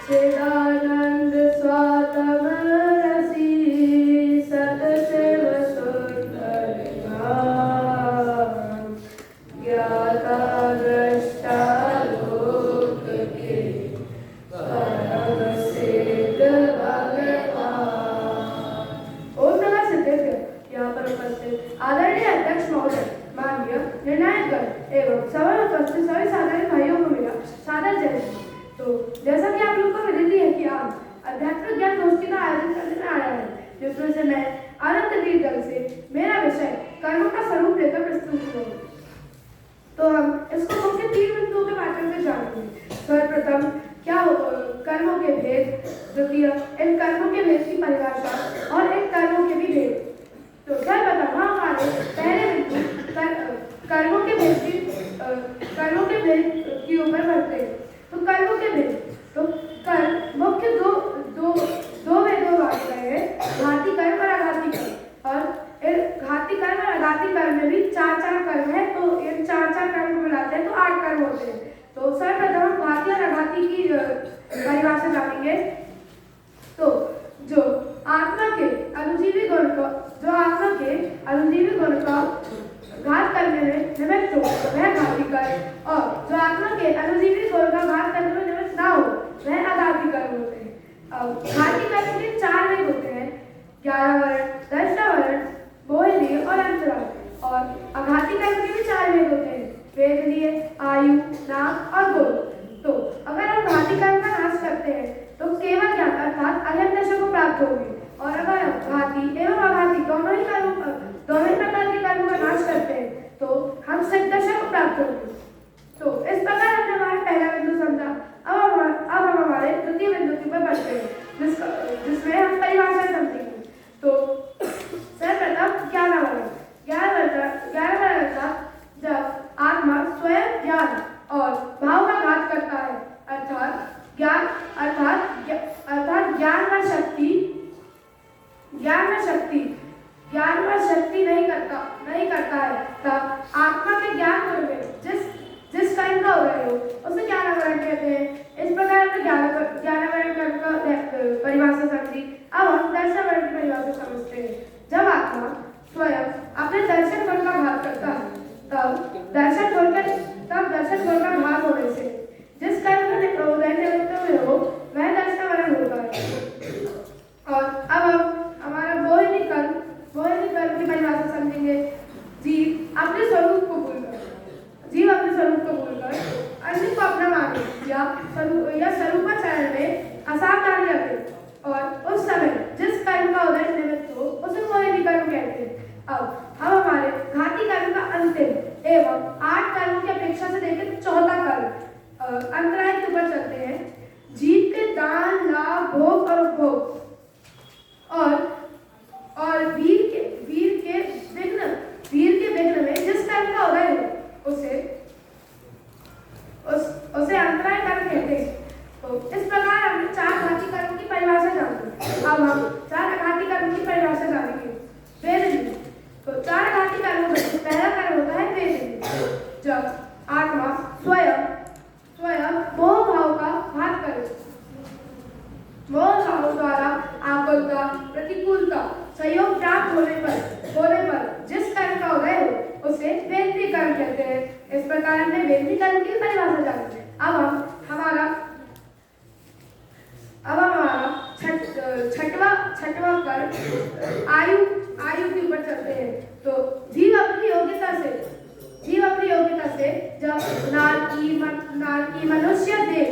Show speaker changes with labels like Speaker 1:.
Speaker 1: चिदानंद स्वातम रसी सदशिव सुंदर ज्ञाता दृष्टा लोक के परम सिद्ध भगवान। ओम नमः सिद्धेभ्य। यहाँ पर उपस्थित आदरणीय अध्यक्ष महोदय, माननीय निर्णायकगण एवं सभा में उपस्थित सभी साधारण भाइयों को मेरा सादर जय। तो जैसा कि आप लोग को विदित है कि आज अध्यात्म ज्ञान गोष्ठी का आयोजन करने में आया है, जिसमें से मैं आनंद तीर दल से मेरा विषय कर्म का स्वरूप लेकर प्रस्तुत करूंगा। तो हम इसको मुख्य 3 बिंदुओं के माध्यम से जानेंगे। सर्वप्रथम क्या कर्मों के भेद, द्वितीय इन कर्मों के भेद की परिभाषा और इन कर्मों के भी भेद। तो सर्वप्रथम हम हमारे पहले बिंदु कर्मों के भेद की ऊपर बढ़ते हैं। तो कर्मों के भेद, तो कर्म मुख्य दो भेदों में बांटे गए हैं, घाती कर्म और आघाती कर्म। और घाती कर्म और आघाती कर्म में भी 4 कर्म है, तो इन 4 कर्म को मिलाते हैं तो 8 कर्म होते हैं। तो सर्वप्रथम हम घाती और आघाती की परिभाषा जानेंगे। तो जो आत्मा के अनुजीवी गुण का घात करने में निमित्त हो वह घाती कर्म, और जो आत्मा के अनुजीवी गुण का घात करने में निमित्त ना हो वह आघाती कर्म होते हैं। अब घाती कर्म के 4 वेग होते हैं, 11 वर्ण, दर्शनावरण, बोहिनीय और अंतराल। और आघाती कर्म के भी 4 वेग होते हैं, वेदनीय, आयु, नाम और गोल। तो अगर हम घाती कर्म का नाश करते हैं तो केवल ज्ञान अर्थात अयम दशा को प्राप्त होगी, और अगर हम घाती एवं आघाती दोनों ही प्रकार के कर्मों का नाश करते हैं तो हम सिद्ध दशा को प्राप्त होंगे। तो इस प्रकार हमने हमारा पहला बिंदु समझा। अब हम हमारे द्वितीय बिंदु पर बढ़ते हैं, जिसमें हम परिभाषा समझेंगे। तो सर्वप्रथम ज्ञान जब आत्मा स्वयं ज्ञान और भाव का घात करता है, अर्थात ज्ञान व शक्ति नहीं करता है, तब आत्मा के ज्ञान गुण में जिस कर्म का उदय हो उसे ज्ञानावरण कहते हैं। इस प्रकार हमने ज्ञानावरण कर्म का परिभाषा समझी। अब हम दर्शनावरण की परिभाषा समझते हैं। जब आत्मा स्वयं अपने दर्शन गुण का घात करता है, तब दर्शन गुण का भाग होने से जिस कर्म का उदय निमित्त में हो वह दर्शनावरण होता है। और अब हम हमारा बोहिनी कर्म की परिभाषा समझेंगे। जीव अपने स्वरूप को भूलकर अन्य को अपना माने या स्वरूपाचरण में असावधानी रखे, और उस समय जिस कर्म का उदय निमित्त हो उसे बोहिनी कर्म कहते हैं। अब हम हमारे घाती कर्म का अंतिम एवं 8 कर्मों की अपेक्षा से देखें तो चौथा कर्म अंतराय के ऊपर चलते हैं। जीव के दान, लाभ, भोग और उपभोग और वीर के विघ्न में जिस कर्म का उदय हो उसे अंतराय कर्म कहते हैं। तो इस प्रकार हमने 4 घाती कर्म की परिभाषा जानी। अब हम 4 आघाती कर्म की परिभाषा जानेंगे। वेदनीय, तो 4 आघाती कर्मों में पहला कर्म होता है वेदनीय, जब आत्मा स्वयं मोह भाव का घात करे। मोह भाव द्वारा आकुलता, प्रतिकूलता, सहयोग प्राप्त होने पर जिस कर्म का उदय हो उसे वेदनीय कर्म कहते हैं। इस प्रकार हमने वेदनीय कर्म की परिभाषा जानी। अब हमारा छठवां कर्म आयु के ऊपर चलते हैं। तो जीव अपनी योग्यता से जब नाल की मनुष्य देह